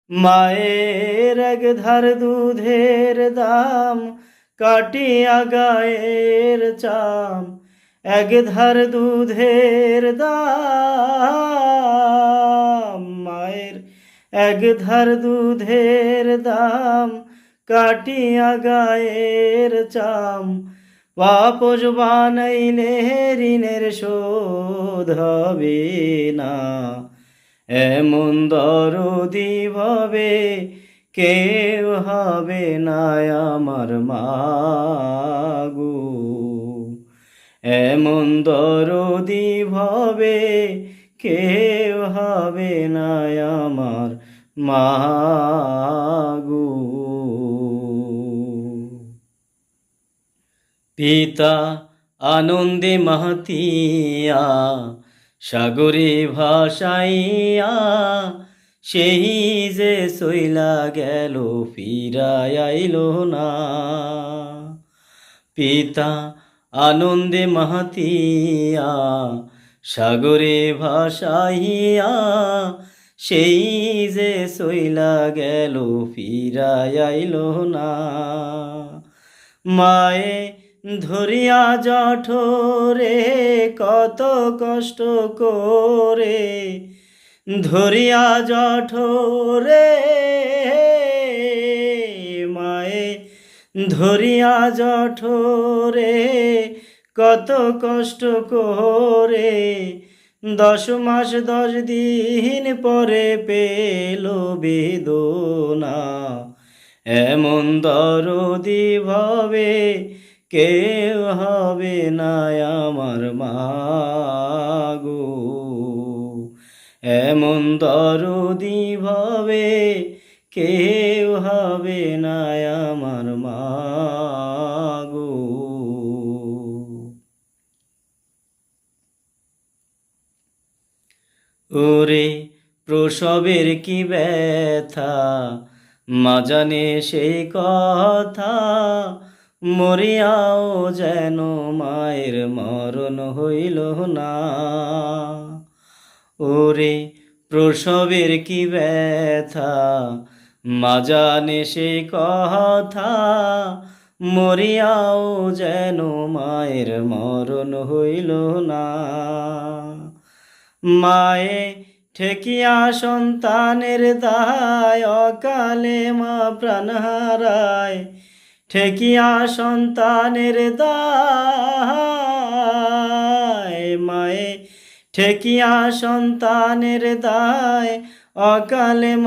মায়ের এক ধার দুধের দাম কাটিয়া গায়ের চাম, এক ধার দুধের দাম মায়ের এক ধার দুধের দাম কাটিয়া গায়ের চাম, পাপোষ বানাইলে ঋণের শোধ হবে না। এমন দরদি ভাবে কেউ হবে না আমার মাগো, এমন দরদি ভাবে কেউ হবে না আমার মাগো। পিতা আনন্দে মাতিয়া সাগরে ভাসাইয়া, সেই যে সইলা গেল ফিরায় আইল না। পিতা আনন্দে মাতিয়া সাগরে ভাসাইয়া, সেই যে সইলা গেল ফিরায় আইল না। মায়ে ধরিয়া জঠরে কত কষ্ট করে, ধরিয়া জঠরে মায়ে ধরিয়া জঠরে কত কষ্ট করে, 10 মাস 10 দিন পরে পেল বেদনা। এমন দরদি ভাবে কেউ হবে না আমার মাগো, এমন দরদি ভাবে কেউ হবে না আমার মাগো। ওরে প্রসবের কি ব্যথা, মা জানে সেই কথা, মরিয়াও যেন মায়ের মরণ হইল না। ওরে প্রসবের কি ব্যথা, মা জানে সেই কথা, মরিয়াও যেন মায়ের মরণ হইল না। মায়ে ঠেকিয়া সন্তানের দায়, অকালে মা প্রাণ হারায়, ঠেকিয়া সন্তানের দায়, মায়ে ঠেকিয়া সন্তানের দায়, অকালে মা